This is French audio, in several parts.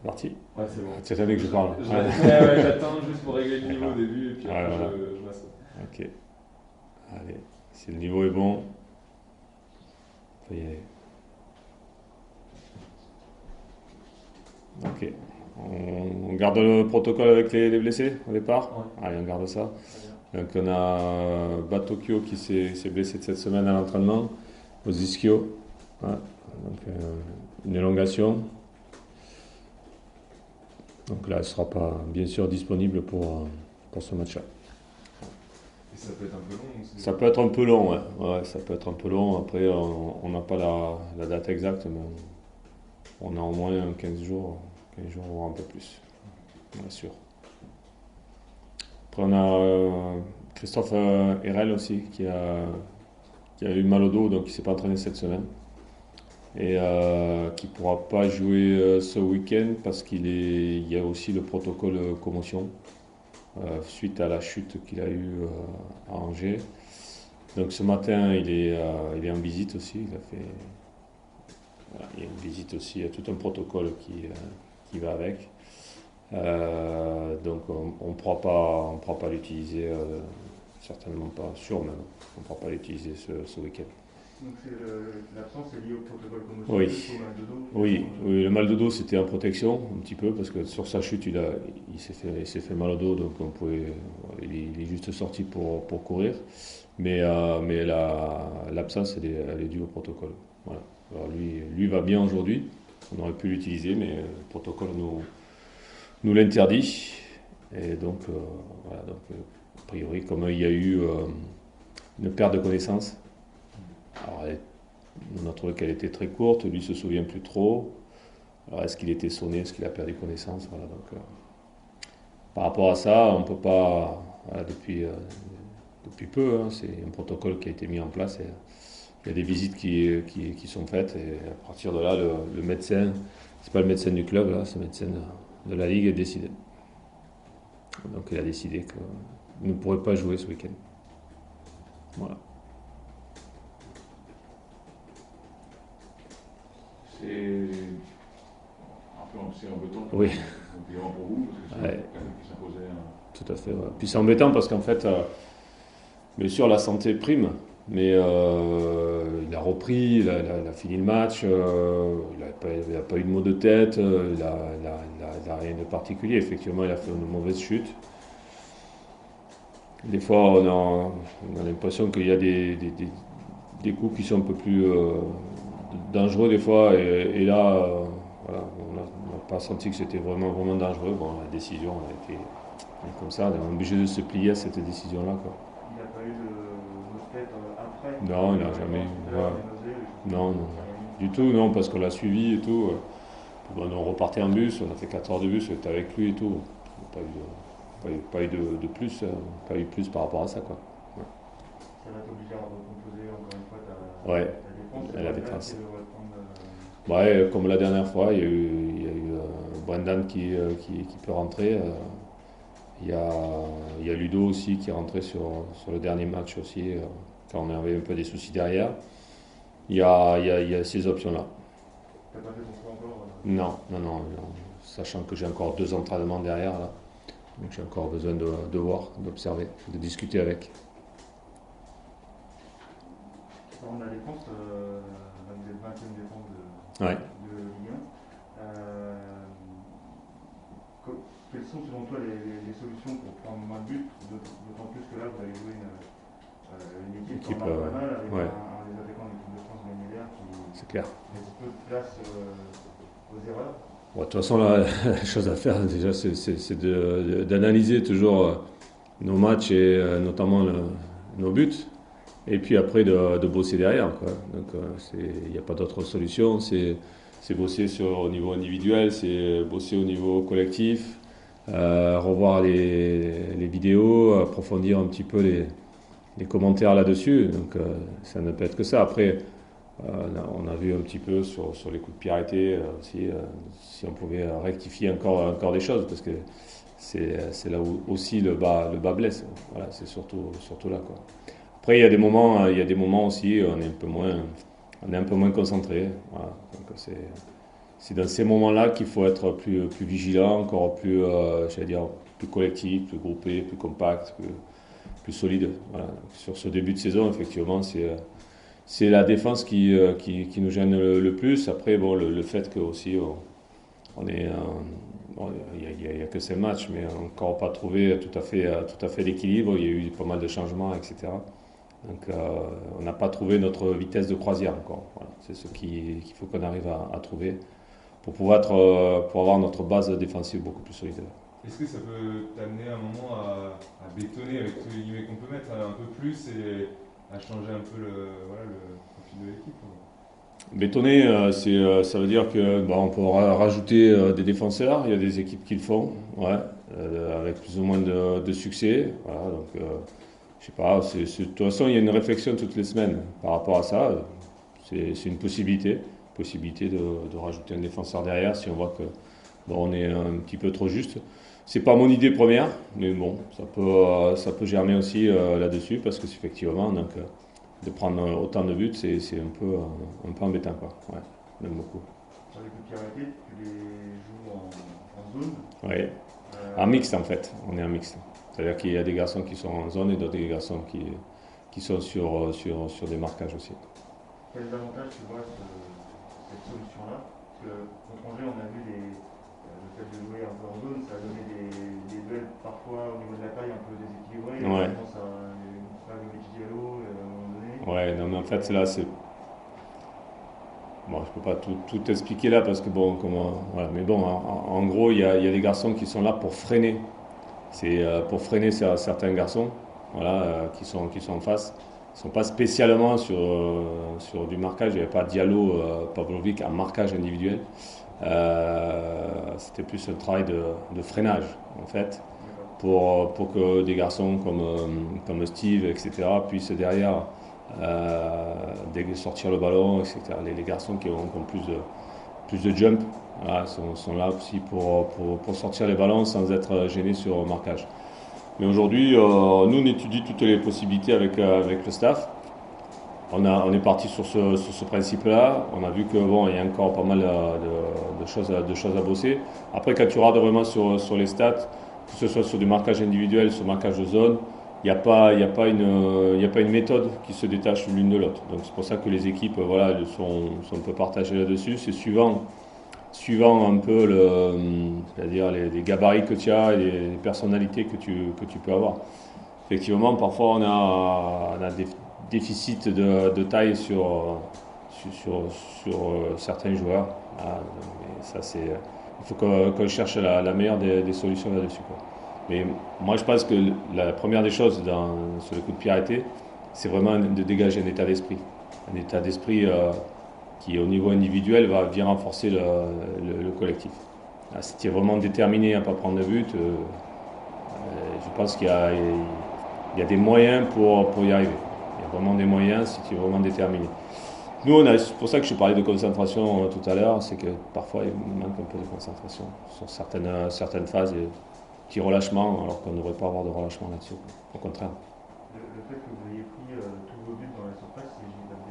Parti. Ouais, c'est bon. C'est année que je parle. J'attends juste pour régler le niveau au début et puis Ouais, après voilà. je m'assois. Ok. Allez. Si le niveau est bon, faut y aller. Ok. On garde le protocole avec les blessés au départ. Ouais, Allez, on garde ça. très bien. Donc on a Batokyo qui s'est blessé de cette semaine à l'entraînement aux ischio. Ouais. Donc une élongation. Donc là, elle ne sera pas bien sûr disponible pour ce match-là. Et ça peut être un peu long Ça peut être un peu long, ouais. Ouais, ça peut être un peu long. Après, on n'a pas la date exacte, mais on a au moins 15 jours ou un peu plus, bien sûr. Après, on a Christophe Herel aussi qui a eu mal au dos, donc il ne s'est pas entraîné cette semaine. Et qui ne pourra pas jouer ce week-end parce il y a aussi le protocole commotion suite à la chute qu'il a eue à Angers. Donc ce matin, il est en visite aussi. Voilà, il y a une visite aussi, il y a tout un protocole qui va avec. Donc on ne pourra pas l'utiliser, certainement pas, sûr même, on ne pourra pas l'utiliser ce week-end. Donc l'absence est liée au protocole commotion, Oui, juste au mal de dos oui, oui, le mal de dos c'était en protection un petit peu parce que sur sa chute il s'est fait mal au dos donc il est juste sorti pour courir. Mais l'absence elle est due au protocole. Voilà. Alors lui va bien aujourd'hui, on aurait pu l'utiliser mais le protocole nous l'interdit. Et donc, voilà, donc a priori comme il y a eu une perte de connaissance, alors on a trouvé qu'elle était très courte, lui se souvient plus trop. Alors est-ce qu'il était sonné, est-ce qu'il a perdu connaissance, voilà, donc, par rapport à ça, on ne peut pas, voilà, depuis peu, hein, c'est un protocole qui a été mis en place et il y a des visites qui sont faites et à partir de là, le médecin, c'est pas le médecin du club, là, c'est le médecin de la ligue, a décidé. Donc il a décidé qu'il ne pourrait pas jouer ce week-end. Voilà. C'est embêtant Oui, pour vous, parce que ouais, c'est quelqu'un qui s'imposait. tout à fait. Ouais. Puis c'est embêtant parce qu'en fait, bien sûr, la santé prime, mais il a repris, il a fini le match, il n'a pas eu de maux de tête, il a rien de particulier. Effectivement, il a fait une mauvaise chute. Des fois, on a l'impression qu'il y a des coups qui sont un peu plus dangereux des fois, et là, voilà, on n'a pas senti que c'était vraiment, vraiment dangereux. Bon, la décision a été comme ça, on est obligé de se plier à cette décision-là, quoi. il n'a pas eu de maux de tête après. Non, il n'a jamais eu. Tout à l'heure, des nausées, des choses Non, comme non, ça, rien du tout, non, parce qu'on l'a suivi et tout. Bon, on repartait en bus, on a fait 4 heures de bus, on était avec lui et tout. Pas eu de plus, pas eu plus par rapport à ça, quoi. Ouais. Ça va t'obliger à recomposer encore une fois Ouais, ta défense. la Et après, défense. tu devrais prendre. Ouais, comme la dernière fois, il y a eu Brendan qui peut rentrer. Il y a Ludo aussi qui est rentré sur le dernier match aussi, quand on avait un peu des soucis derrière. Il y a ces options-là. T'as pas fait ton choix encore Non, non, non, non, sachant que j'ai encore 2 entraînements derrière là. Donc j'ai encore besoin de voir, d'observer, de discuter avec. On a la défense, vous êtes 20e défense Ouais. de Ligue 1. Quelles sont selon toi les solutions pour prendre moins de buts, d'autant plus que là vous avez joué une équipe qui en marque pas mal avec ouais. un des attaquants de l'équipe de France, Gagnélaire, qui C'est clair. laisse peu de place aux erreurs. Bon, de toute façon, la chose à faire déjà, c'est d'analyser toujours nos matchs et notamment nos buts. Et puis après, de bosser derrière, quoi. Donc, il n'y a pas d'autre solution. C'est bosser au niveau individuel, c'est bosser au niveau collectif, revoir les vidéos, approfondir un petit peu les commentaires là-dessus. Donc, ça ne peut être que ça. Après, on a vu un petit peu sur les coups de pied arrêtés aussi, si on pouvait rectifier encore des choses, parce que c'est là où aussi le bas blesse. Voilà, c'est surtout là, quoi. Après, il y a des moments aussi, on est un peu moins concentré. Voilà. Donc c'est dans ces moments-là qu'il faut être plus vigilant, encore plus, j'allais dire, plus collectif, plus groupé, plus compact, plus solide. Voilà. Sur ce début de saison, effectivement, c'est la défense qui nous gêne le plus. Après, bon, le fait que aussi on est, bon, il y a que 5 matchs, mais encore pas trouvé tout à fait l'équilibre. Il y a eu pas mal de changements, etc. Donc, on n'a pas trouvé notre vitesse de croisière encore. Voilà. C'est ce qu'il faut qu'on arrive à trouver pour avoir notre base défensive beaucoup plus solide. Est-ce que ça peut t'amener à un moment à bétonner avec tous les guillemets qu'on peut mettre un peu plus et à changer un peu le profil de l'équipe? Bétonner, ça veut dire que on peut rajouter des défenseurs. Il y a des équipes qui le font, ouais, avec plus ou moins de succès. Voilà, donc, je sais pas. De toute façon, il y a une réflexion toutes les semaines par rapport à ça. C'est une possibilité de rajouter un défenseur derrière si on voit que on est un petit peu trop juste. C'est pas mon idée première, mais bon, ça peut germer aussi là-dessus parce que c'est effectivement donc de prendre autant de buts, c'est un peu embêtant quoi. Ouais, même beaucoup. Sur les coups de pied arrêtés, tu les joues en zone. Oui. En mixte en fait, on est en mixte. C'est-à-dire qu'il y a des garçons qui sont en zone et d'autres garçons qui sont sur des marquages aussi. Quels avantages tu vois cette solution-là? Parce que contre Angers, on a vu le fait de jouer un peu en zone, ça a donné des duels parfois au niveau de la taille un peu déséquilibrés. Ouais. Je pense à une Diallo à un moment donné. Ouais, non mais en fait là c'est... Bon, je peux pas tout expliquer là parce que bon, voilà. Mais bon, en gros, il y a des garçons qui sont là pour freiner. C'est pour freiner certains garçons, voilà, qui sont en face. Ils sont pas spécialement sur du marquage. Il n'y avait pas Diallo, Pavlovic en marquage individuel. C'était plus un travail de freinage en fait, pour que des garçons comme Steve, etc., puissent derrière sortir le ballon, etc. Les garçons qui ont plus de jump, voilà, sont là aussi pour sortir les ballons sans être gênés sur marquage. Mais aujourd'hui, nous on étudie toutes les possibilités avec le staff. On est parti sur ce principe-là. On a vu que il y a encore pas mal de choses à bosser. Après, quand tu regardes vraiment sur les stats, que ce soit sur du marquage individuel, sur le marquage de zone, il n'y a pas une méthode qui se détache l'une de l'autre. Donc c'est pour ça que les équipes, voilà, sont un peu partagées là-dessus. C'est suivant un peu c'est-à-dire les gabarits que tu as et les personnalités que tu peux avoir. Effectivement, parfois on a des déficit de taille sur certains joueurs. Ah, mais ça, il faut qu'on cherche la meilleure des solutions là-dessus, quoi. Mais moi, je pense que la première des choses sur le coup de pied arrêté, c'est vraiment de dégager un état d'esprit. Un état d'esprit qui, au niveau individuel, va venir renforcer le collectif. Là, si tu es vraiment déterminé à ne pas prendre de but, je pense qu'il y a des moyens pour y arriver. Il y a vraiment des moyens si tu es vraiment déterminé. Nous, c'est pour ça que je parlais de concentration tout à l'heure, c'est que parfois il manque un peu de concentration sur certaines phases, et petit relâchement, alors qu'on ne devrait pas avoir de relâchement là-dessus. Au contraire. Le fait que vous ayez pris tous vos buts dans la surface, si je dis pas de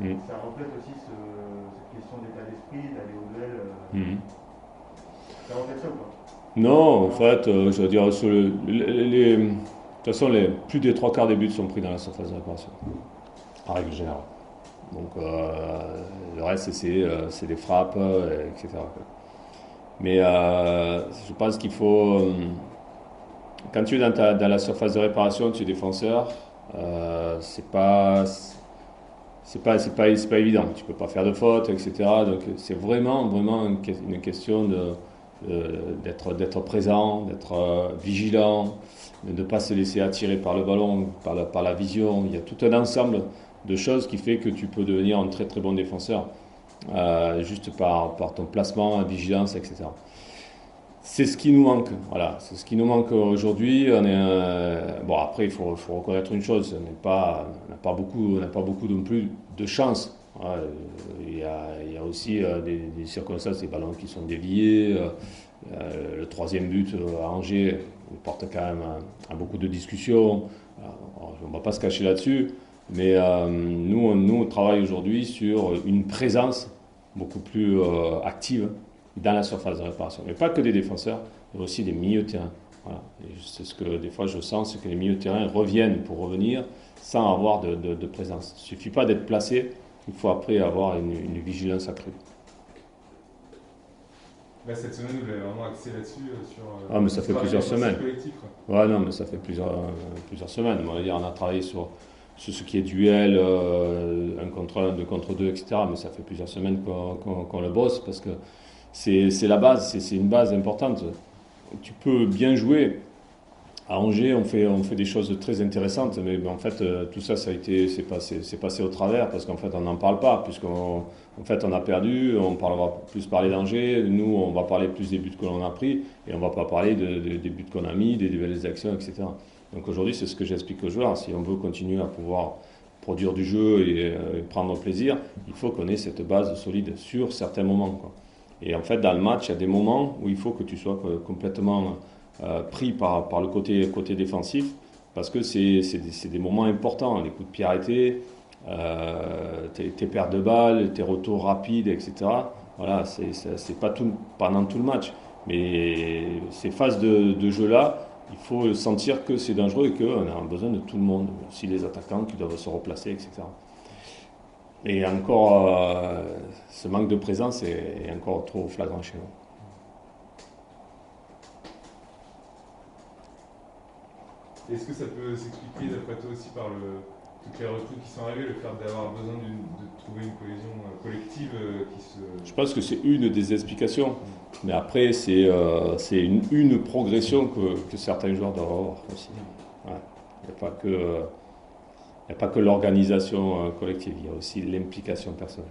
bêtises, ça reflète aussi cette question d'état d'esprit, d'aller au duel. Ça reflète ça ou pas? Non, en fait, je veux dire, de toute façon, plus des 3/4 des buts sont pris dans la surface de réparation, en règle générale. Donc le reste, c'est des frappes, etc. Mais je pense qu'il faut, quand tu es dans la surface de réparation, tu es défenseur, c'est pas évident. Tu peux pas faire de faute, etc. Donc c'est vraiment une question d'être présent, d'être vigilant, de ne pas se laisser attirer par le ballon, par la vision. Il y a tout un ensemble de choses qui fait que tu peux devenir un très très bon défenseur, juste par ton placement, vigilance, etc. C'est ce qui nous manque, voilà. C'est ce qui nous manque aujourd'hui. Bon, après, il faut reconnaître une chose, on n'a pas beaucoup non plus de chance. Voilà, il y a aussi des circonstances, des ballons qui sont déviés. Le troisième but à Angers porte quand même à beaucoup de discussions. On ne va pas se cacher là-dessus, mais nous, on travaille aujourd'hui sur une présence beaucoup plus active dans la surface de réparation. Mais pas que des défenseurs, mais aussi des milieux de terrain. Voilà. Et c'est ce que des fois je sens, c'est que les milieux de terrain reviennent pour revenir sans avoir de présence. Il ne suffit pas d'être placé, il faut après avoir une vigilance accrue. Là, cette semaine, vous avez vraiment axé là-dessus Ah, mais ça fait plusieurs semaines. Collectif, quoi. Ouais, non, mais ça fait plusieurs semaines. Bon, on a travaillé sur ce qui est duel, 1 contre 1, 2 contre 2, etc. Mais ça fait plusieurs semaines qu'on le bosse parce que c'est la base, c'est une base importante. Tu peux bien jouer. À Angers, on fait des choses très intéressantes, mais en fait, tout ça, c'est passé au travers parce qu'en fait, on n'en parle pas, puisqu'on fait, on a perdu, on va plus parler d'Angers, nous, on va parler plus des buts que l'on a pris, et on ne va pas parler des buts qu'on a mis, des belles actions, etc. Donc aujourd'hui, c'est ce que j'explique aux joueurs, si on veut continuer à pouvoir produire du jeu et prendre plaisir, il faut qu'on ait cette base solide sur certains moments, quoi. Et en fait, dans le match, il y a des moments où il faut que tu sois complètement pris par le côté défensif, parce que c'est des moments importants, les coups de pied arrêtés, tes pertes de balles, tes retours rapides, etc. Voilà, c'est pas tout pendant tout le match, mais ces phases de jeu-là, il faut sentir que c'est dangereux et qu'on a besoin de tout le monde, aussi les attaquants qui doivent se replacer, etc. Et encore, ce manque de présence est encore trop flagrant chez nous. Est-ce que ça peut s'expliquer d'après toi aussi par toutes les recrues qui sont arrivées, le fait d'avoir besoin de trouver une cohésion collective qui se... Je pense que c'est une des explications, mais après c'est une progression que certains joueurs doivent avoir aussi. Ouais. Il n'y a pas que l'organisation collective, il y a aussi l'implication personnelle.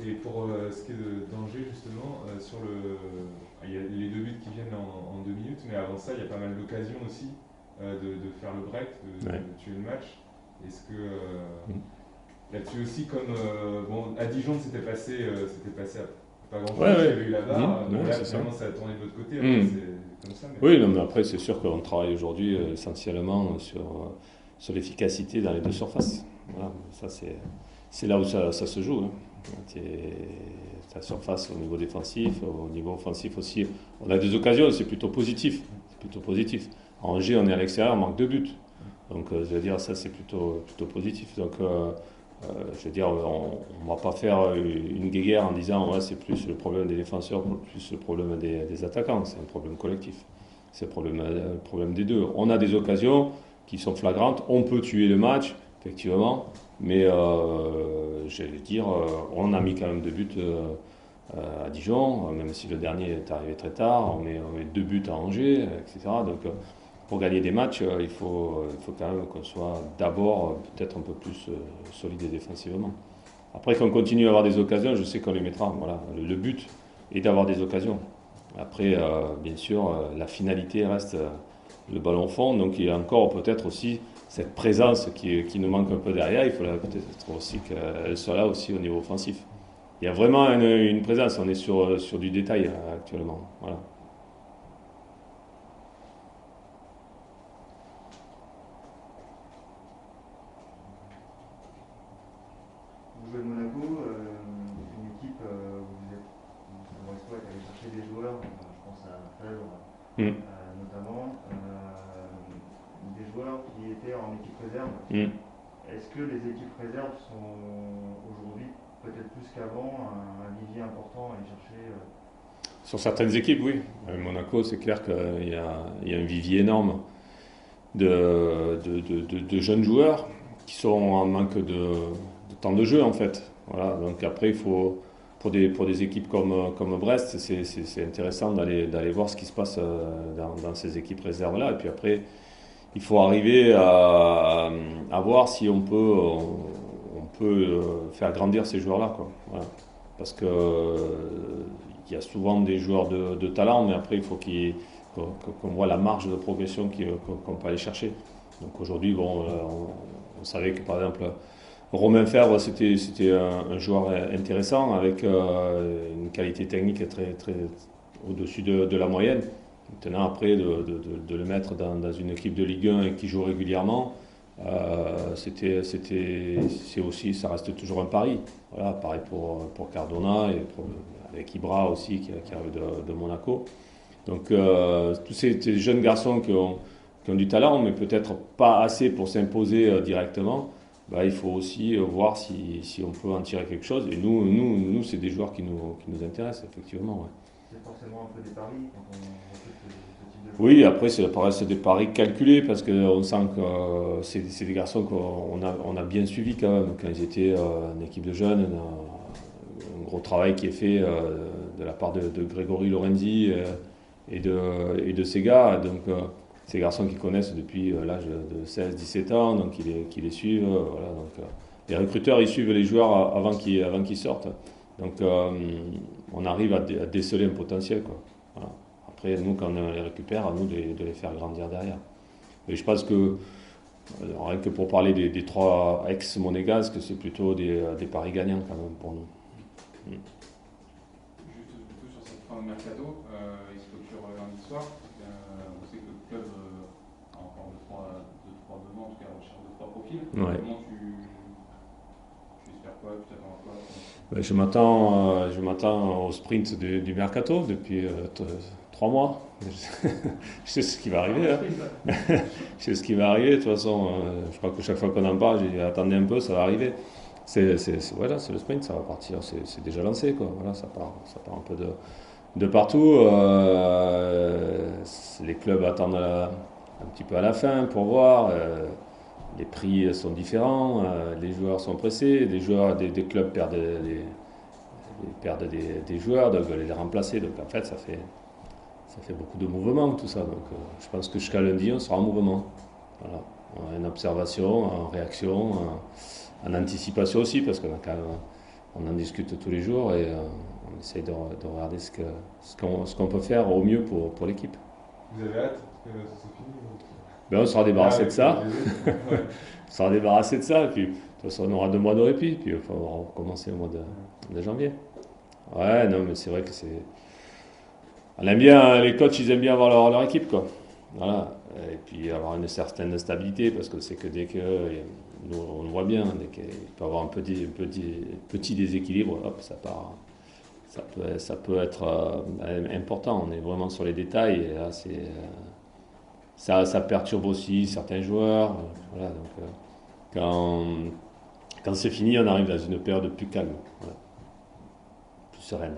Et pour ce qui est d'Angers, justement, il y a les 2 buts qui viennent en 2 minutes, mais avant ça, il y a pas mal d'occasions aussi de faire le break, de tuer le match. Est-ce que là-dessus aussi, comme à Dijon, c'était passé à pas grand-chose, il y avait eu la barre, là, finalement, ça a tourné de l'autre côté, c'est comme ça. Mais... Oui, non, mais après, c'est sûr qu'on travaille aujourd'hui essentiellement sur l'efficacité dans les 2 surfaces. Voilà, ça, c'est là où ça se joue. Hein. Ta surface au niveau défensif, au niveau offensif aussi. On a des occasions, c'est plutôt positif. À Angers, on est à l'extérieur, on manque 2 buts. Donc, je veux dire, ça, c'est plutôt positif. Donc, je veux dire, on ne va pas faire une guéguerre en disant ouais, c'est plus le problème des défenseurs, plus le problème des attaquants. C'est un problème collectif. C'est le problème des deux. On a des occasions qui sont flagrantes. On peut tuer le match, effectivement. Mais j'allais dire, on a mis quand même 2 buts à Dijon, même si le dernier est arrivé très tard. On met 2 buts à Angers, etc. Donc pour gagner des matchs, il faut quand même qu'on soit d'abord peut-être un peu plus solide défensivement. Après qu'on continue à avoir des occasions, je sais qu'on les mettra. Voilà. Le but est d'avoir des occasions. Après, bien sûr, la finalité reste le ballon fond. Donc il y a encore peut-être aussi cette présence qui nous manque un peu derrière. Il faudrait peut-être aussi qu'elle soit là aussi au niveau offensif. Il y a vraiment une présence. On est sur du détail actuellement. Voilà. Vous jouez de Monaco, une équipe où vous êtes allé chercher des joueurs, je pense à Fèvre notamment, des joueurs qui étaient en équipe réserve. Est-ce que les équipes réserves sont aujourd'hui, peut-être plus qu'avant, un vivier important à aller chercher Sur certaines équipes, oui. Monaco, c'est clair qu'il y a un vivier énorme de jeunes joueurs qui sont en manque de temps de jeu, en fait. Voilà. Donc après, il faut, pour des équipes comme Brest, c'est intéressant d'aller voir ce qui se passe dans ces équipes réserves-là. Et puis après, il faut arriver à voir si on peut faire grandir ces joueurs-là, quoi. Voilà. Parce que il y a souvent des joueurs de talent, mais après il faut qu'on voit la marge de progression qu'on peut aller chercher. Donc aujourd'hui, on savait que par exemple Romain Fèvre c'était un joueur intéressant avec une qualité technique très très au-dessus de la moyenne. Maintenant, après, de le mettre dans une équipe de Ligue 1 et qui joue régulièrement, c'est aussi, ça reste toujours un pari. Voilà, pareil pour Cardona et avec Ibra aussi qui arrive de Monaco. Donc, tous ces jeunes garçons qui ont du talent, mais peut-être pas assez pour s'imposer directement, bah, il faut aussi voir si on peut en tirer quelque chose. Et nous c'est des joueurs qui nous intéressent, effectivement. Ouais. C'est forcément un peu des paris quand on recrute ce type de joueurs. Oui, après, c'est des paris calculés parce qu'on sent que c'est des garçons qu'on a bien suivis quand même. Quand ils étaient en équipe de jeunes, un gros travail qui est fait de la part de Grégory Lorenzi et de ces gars. Donc, ces garçons qui connaissent depuis l'âge de 16-17 ans, donc qui les suivent. Voilà, donc, les recruteurs, ils suivent les joueurs avant qu'ils sortent. Donc, on arrive à déceler un potentiel, quoi. Voilà. Après, nous, quand on les récupère, à nous de les faire grandir derrière. Et je pense que, rien que pour parler des 3 ex-monégasques, c'est plutôt des paris gagnants quand même pour nous. Juste du coup, sur cette fin de mercato, il se clôture lundi soir. On sait que le club a encore 2-3 besoins, en tout cas, recherche 2-3 profils. Ouais. Comment tu espères quoi? Tu t'attends à quoi? Je m'attends au sprint du mercato depuis 3 mois. Je sais ce qui va arriver. Hein. Je sais ce qui va arriver. De toute façon, je crois que chaque fois qu'on en parle, j'ai dit attendez un peu, ça va arriver. Voilà, c'est le sprint, ça va partir. C'est déjà lancé, quoi. Voilà, ça part un peu de partout. Les clubs attendent un petit peu à la fin pour voir. Les prix sont différents, les joueurs sont pressés, les joueurs des clubs perdent des joueurs, donc veulent les remplacer. Donc en fait, ça fait beaucoup de mouvements, tout ça. Donc je pense que jusqu'à lundi, on sera en mouvement. Voilà. En observation, en réaction, en anticipation aussi, parce qu'on en discute tous les jours et on essaye de regarder ce qu'on peut faire au mieux pour l'équipe. Vous avez hâte que ça soit fini? Ben, on sera débarrassé de ça. On sera débarrassé de ça. Et puis, de toute façon, on aura 2 mois de répit. Puis, il va recommencer au mois de janvier. Ouais, non, mais c'est vrai que c'est. On aime bien, les coachs, ils aiment bien avoir leur équipe, quoi. Voilà. Et puis, avoir une certaine stabilité, parce que c'est que dès que. Nous, on le voit bien, dès qu'il peut y avoir un petit déséquilibre, hop, ça part. Ça peut être important. On est vraiment sur les détails. Et là, c'est. Ça perturbe aussi certains joueurs. Voilà, donc, quand c'est fini, on arrive dans une période plus calme, voilà, plus sereine.